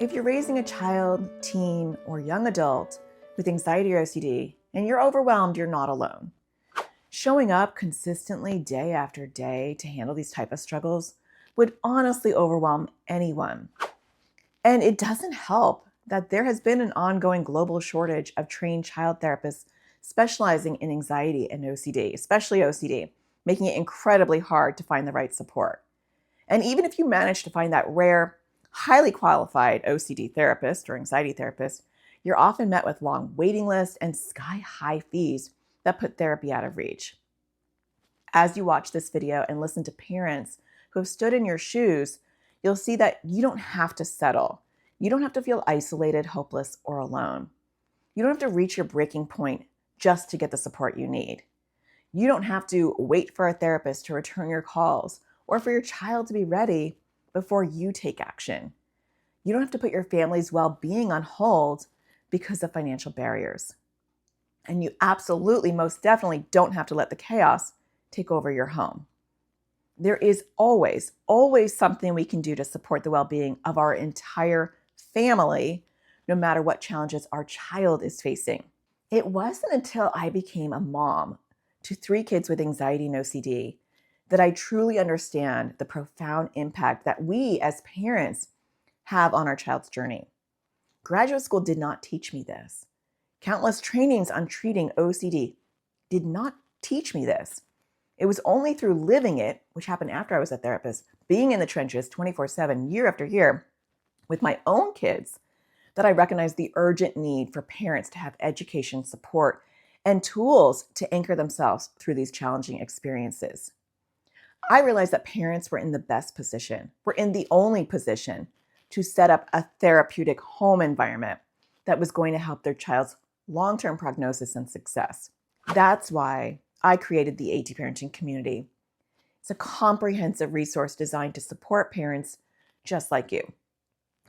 If you're raising a child, teen, or young adult with anxiety or OCD and you're overwhelmed, you're not alone. Showing up consistently day after day to handle these type of struggles would honestly overwhelm anyone. And it doesn't help that there has been an ongoing global shortage of trained child therapists specializing in anxiety and OCD, especially OCD, making it incredibly hard to find the right support. And even if you manage to find that rare, highly qualified OCD therapist or anxiety therapist, you're often met with long waiting lists and sky-high fees that put therapy out of reach. As you watch this video and listen to parents who have stood in your shoes, you'll see that you don't have to settle. You don't have to feel isolated, hopeless, or alone. You don't have to reach your breaking point just to get the support you need. You don't have to wait for a therapist to return your calls or for your child to be ready before you take action. You don't have to put your family's well-being on hold because of financial barriers. And you absolutely, most definitely don't have to let the chaos take over your home. There is always something we can do to support the well-being of our entire family, no matter what challenges our child is facing. It wasn't until I became a mom to 3 kids with anxiety and OCD that I truly understand the profound impact that we as parents have on our child's journey. Graduate school did not teach me this. Countless trainings on treating OCD did not teach me this. It was only through living it, which happened after I was a therapist, being in the trenches 24/7, year after year, with my own kids, that I recognized the urgent need for parents to have education, support, and tools to anchor themselves through these challenging experiences. I realized that parents were in the best position, were in the only position to set up a therapeutic home environment that was going to help their child's long-term prognosis and success. That's why I created the AT Parenting Community. It's a comprehensive resource designed to support parents just like you.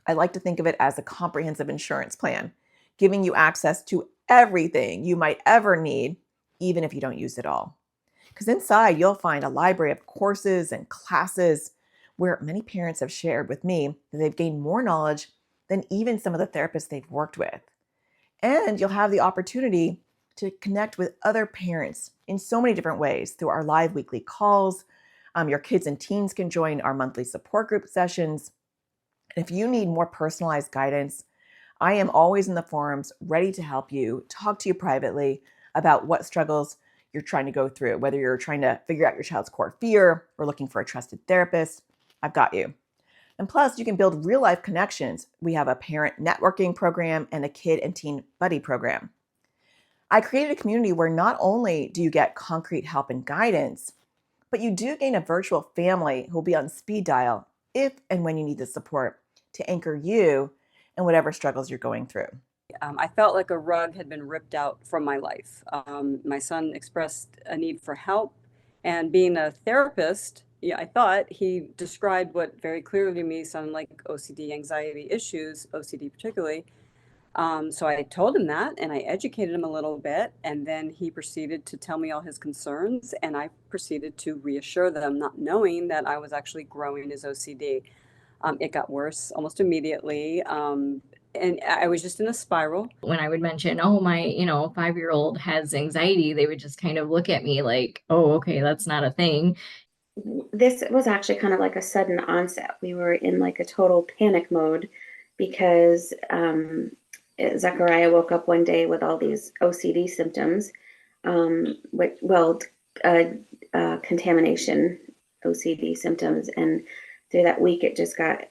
I like to think of it as a comprehensive insurance plan, giving you access to everything you might ever need, even if you don't use it all. Because inside, you'll find a library of courses and classes where many parents have shared with me that they've gained more knowledge than even some of the therapists they've worked with. And you'll have the opportunity to connect with other parents in so many different ways through our live weekly calls. Your kids and teens can join our monthly support group sessions. And if you need more personalized guidance, I am always in the forums ready to help you, talk to you privately about what struggles you're trying to go through, whether you're trying to figure out your child's core fear or looking for a trusted therapist. I've got you. And plus, you can build real life connections. We have a parent networking program and a kid and teen buddy program. I created a community where not only do you get concrete help and guidance, but you do gain a virtual family who will be on speed dial if and when you need the support to anchor you in whatever struggles you're going through. I felt like a rug had been ripped out from my life. My son expressed a need for help, and being a therapist, I thought he described what very clearly to me sounded like OCD anxiety issues, OCD particularly. So I told him that, and I educated him a little bit, and then he proceeded to tell me all his concerns, and I proceeded to reassure them, not knowing that I was actually growing his OCD. It got worse almost immediately. And I was just in a spiral. When I would mention, oh, my, 5-year-old has anxiety, they would just kind of look at me like, oh, okay, that's not a thing. This was actually kind of like a sudden onset. We were in like a total panic mode because Zachariah woke up one day with all these OCD symptoms, contamination OCD symptoms. And through that week, it just got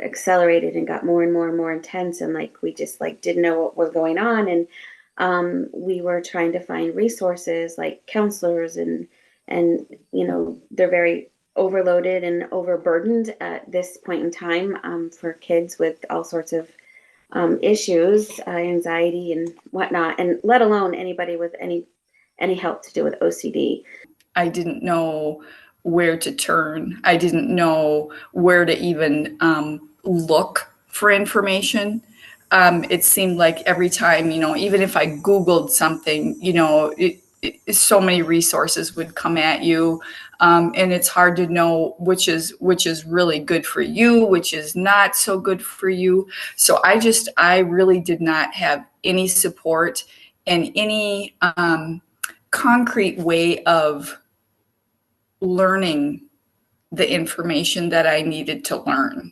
accelerated and got more and more and more intense. And like, we just like didn't know what was going on. And we were trying to find resources like counselors and they're very overloaded and overburdened at this point in time for kids with all sorts of issues, anxiety and whatnot, and let alone anybody with any help to do with OCD. I didn't know where to turn. I didn't know where to even look for information. It seemed like every time, even if I Googled something, so many resources would come at you. And it's hard to know which is really good for you, which is not so good for you. So I really did not have any support and any concrete way of learning the information that I needed to learn.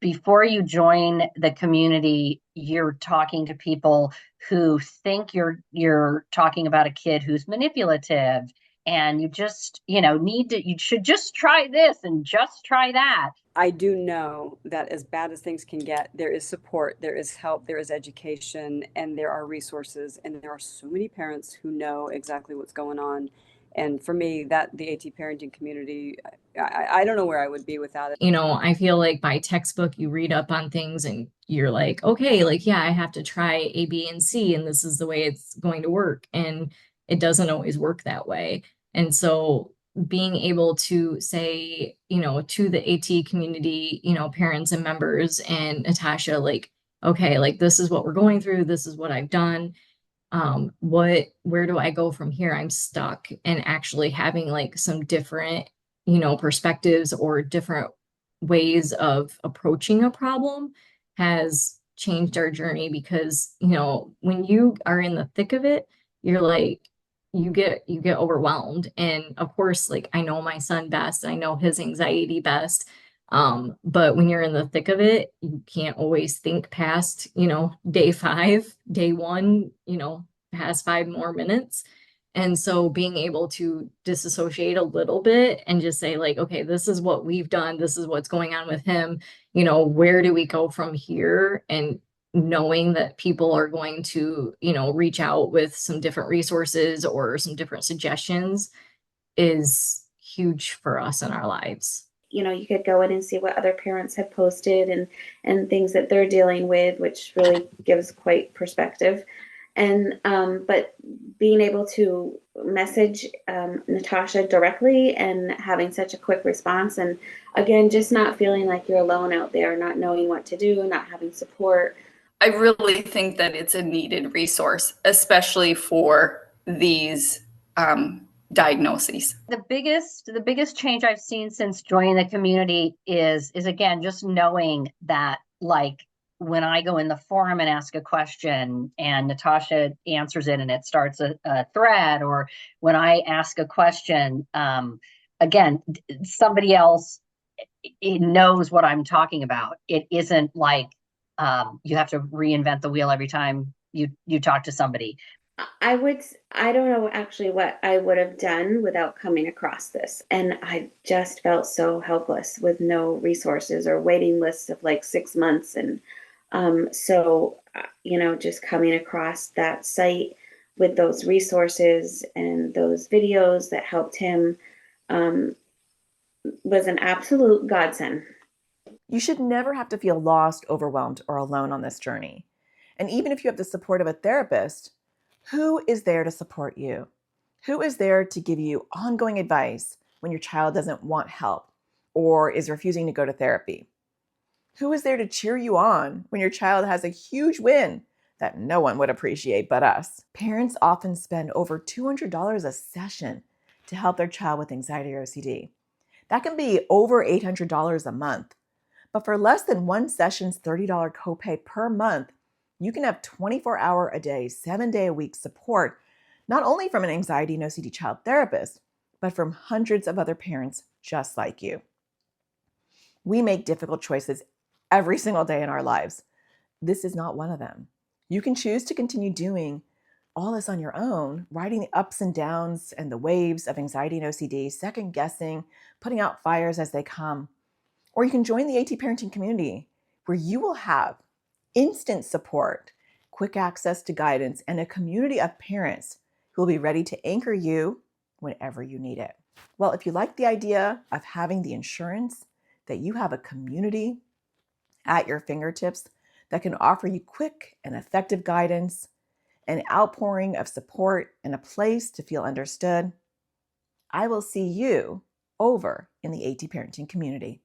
Before you join the community, you're talking to people who think you're talking about a kid who's manipulative, and you just, you should just try this and just try that. I do know that as bad as things can get, there is support, there is help, there is education, and there are resources, and there are so many parents who know exactly what's going on. And for me, that the AT parenting community, I don't know where I would be without it. I feel like by textbook, you read up on things and you're like, okay, like, yeah, I have to try A, B, and C, and this is the way it's going to work. And it doesn't always work that way. And so being able to say, to the AT community, parents and members and Natasha, like, okay, like, this is what we're going through. This is what I've done. Where do I go from here? I'm stuck. And actually having like some different, perspectives or different ways of approaching a problem has changed our journey, because, when you are in the thick of it, you're like, you get overwhelmed. And of course, like, I know my son best, I know his anxiety best. But when you're in the thick of it, you can't always think past, day 5, day 1, past 5 more minutes. And so being able to disassociate a little bit and just say like, okay, this is what we've done. This is what's going on with him. Where do we go from here? And knowing that people are going to, reach out with some different resources or some different suggestions is huge for us in our lives. You could go in and see what other parents have posted and things that they're dealing with, which really gives quite perspective. And but being able to message Natasha directly and having such a quick response, and again, just not feeling like you're alone out there, not knowing what to do, not having support. I really think that it's a needed resource, especially for these diagnoses. The biggest change I've seen since joining the community is again just knowing that, like, when I go in the forum and ask a question and Natasha answers it and it starts a thread, or when I ask a question, again, somebody else knows what I'm talking about. It isn't like you have to reinvent the wheel every time you talk to somebody. I don't know actually what I would have done without coming across this. And I just felt so helpless with no resources or waiting lists of like 6 months. And so, just coming across that site with those resources and those videos that helped him was an absolute godsend. You should never have to feel lost, overwhelmed, or alone on this journey. And even if you have the support of a therapist, who is there to support you? Who is there to give you ongoing advice when your child doesn't want help or is refusing to go to therapy? Who is there to cheer you on when your child has a huge win that no one would appreciate but us? Parents often spend over $200 a session to help their child with anxiety or OCD. That can be over $800 a month. But for less than one session's $30 copay per month, you can have 24-hour a day, 7-day-a-week support, not only from an anxiety and OCD child therapist, but from hundreds of other parents just like you. We make difficult choices every single day in our lives. This is not one of them. You can choose to continue doing all this on your own, riding the ups and downs and the waves of anxiety and OCD, second guessing, putting out fires as they come. Or you can join the AT parenting community, where you will have instant support, quick access to guidance, and a community of parents who will be ready to anchor you whenever you need it. Well, if you like the idea of having the insurance that you have a community at your fingertips that can offer you quick and effective guidance, an outpouring of support, and a place to feel understood, I will see you over in the AT parenting community.